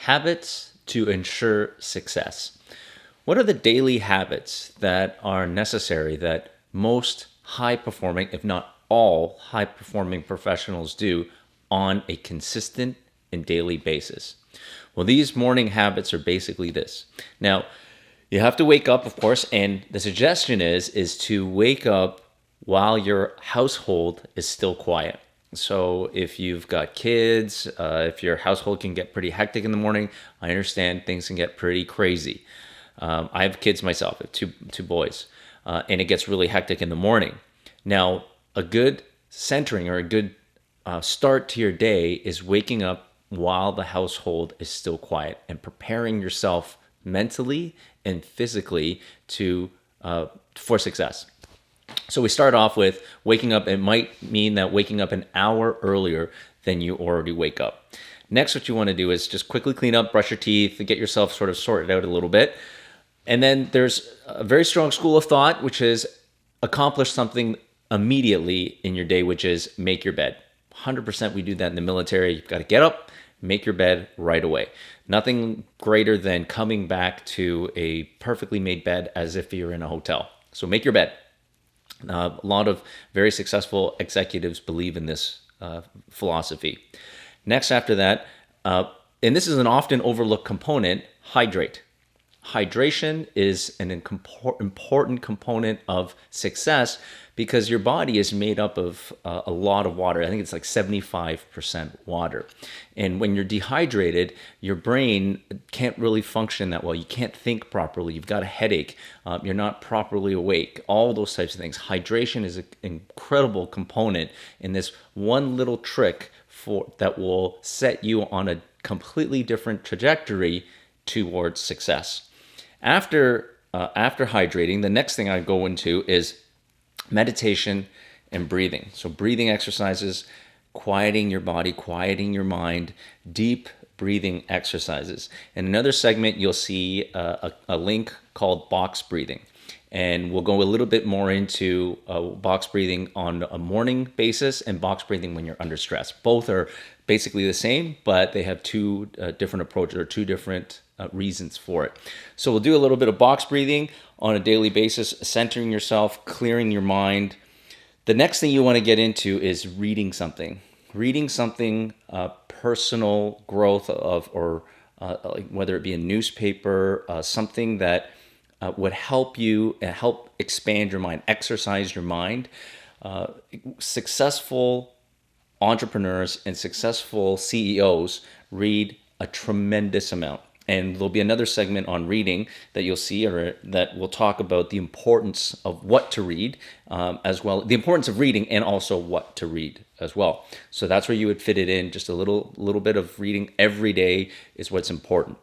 Habits to ensure success. What are the daily habits that are necessary that most high performing, if not all high performing professionals do on a consistent and daily basis? Well, these morning habits are basically this. Now, you have to wake up, of course, and the suggestion is to wake up while your household is still quiet. So if you've got kids, if your household can get pretty hectic in the morning, I understand things can get pretty crazy. I have kids myself, I have two boys, and it gets really hectic in the morning. Now, a good centering or a good start to your day is waking up while the household is still quiet and preparing yourself mentally and physically to for success. So we start off with waking up. It might mean that waking up an hour earlier than you already wake up. Next, what you want to do is just quickly clean up, brush your teeth, get yourself sort of sorted out a little bit. And then there's a very strong school of thought, which is accomplish something immediately in your day, which is make your bed. 100% we do that in the military. You've got to get up, make your bed right away. Nothing greater than coming back to a perfectly made bed as if you're in a hotel. So make your bed. A lot of very successful executives believe in this philosophy. Next, after that, and this is an often overlooked component, hydrate. Hydration is an important component of success because your body is made up of a lot of water. I think it's like 75% water. And when you're dehydrated, your brain can't really function that well. You can't think properly. You've got a headache. You're not properly awake. All those types of things. Hydration is an incredible component in this one little trick that will set you on a completely different trajectory towards success. After hydrating, the next thing I go into is meditation and breathing. So breathing exercises, quieting your body, quieting your mind, deep breathing exercises. In another segment, you'll see a link called box breathing. And we'll go a little bit more into box breathing on a morning basis and box breathing when you're under stress. Both are basically the same, but they have two different approaches or two different reasons for it. So we'll do a little bit of box breathing on a daily basis, centering yourself, clearing your mind. The next thing you want to get into is reading something. Reading something, personal growth of, or like whether it be a newspaper, something that would help you help expand your mind, exercise your mind. Successful entrepreneurs and successful CEOs read a tremendous amount. And there'll be another segment on reading that you'll see, or that will talk about the importance of what to read, as well, the importance of reading and also what to read as well. So that's where you would fit it in. Just a little bit of reading every day is what's important.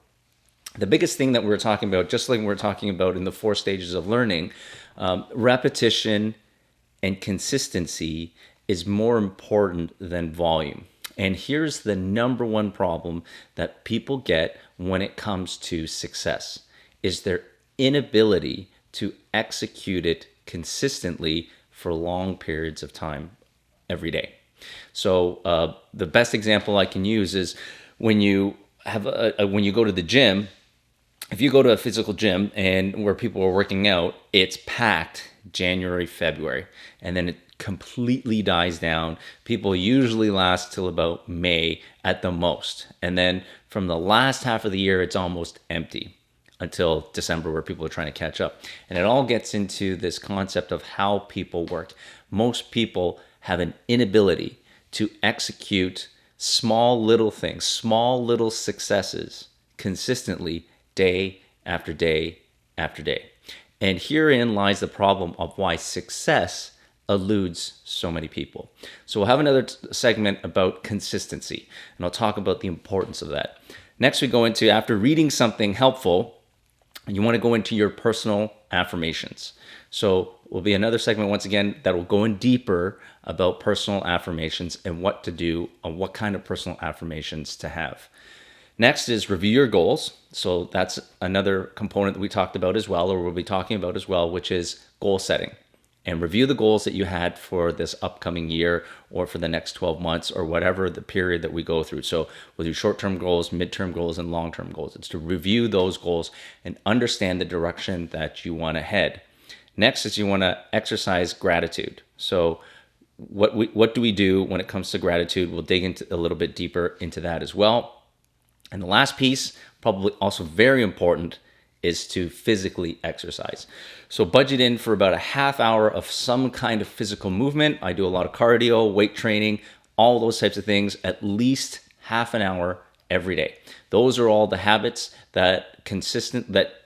The biggest thing that we're talking about, just like we're talking about in the 4 stages of learning, repetition and consistency is more important than volume. And here's the number one problem that people get when it comes to success is their inability to execute it consistently for long periods of time every day. So the best example I can use is when you have when you go to the gym. If you go to a physical gym and where people are working out, it's packed January, February, and then it completely dies down. People usually last till about May at the most. And then from the last half of the year, it's almost empty until December, where people are trying to catch up. And it all gets into this concept of how people work. Most people have an inability to execute small little things, small little successes consistently day after day after day. And herein lies the problem of why success eludes so many people. So we'll have another segment about consistency, and I'll talk about the importance of that. Next, we go into, after reading something helpful, you want to go into your personal affirmations. So will be another segment, once again, that will go in deeper about personal affirmations and what to do, and what kind of personal affirmations to have. Next is review your goals. So that's another component that we talked about as well, or we'll be talking about as well, which is goal setting. and review the goals that you had for this upcoming year or for the next 12 months or whatever the period that we go through. So we'll do short-term goals, midterm goals, and long-term goals. It's to review those goals and understand the direction that you want to head. Next is you want to exercise gratitude. So what do we do when it comes to gratitude? We'll dig into a little bit deeper into that as well. And the last piece, probably also very important, is to physically exercise. So budget in for about a half hour of some kind of physical movement. I do a lot of cardio, weight training, all those types of things, at least half an hour every day. Those are all the habits that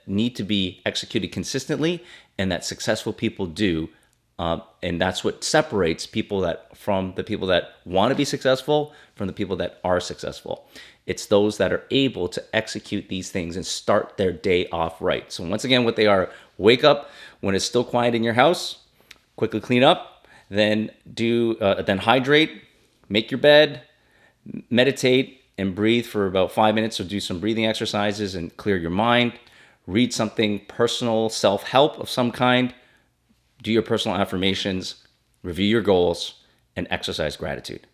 need to be executed consistently and that successful people do. And that's what separates from the people that want to be successful from the people that are successful. It's those that are able to execute these things and start their day off right. So once again, what they are: wake up when it's still quiet in your house, quickly clean up, then hydrate, make your bed, meditate, and breathe for about 5 minutes, or do some breathing exercises and clear your mind. Read something personal, self-help of some kind. Do your personal affirmations, review your goals, and exercise gratitude.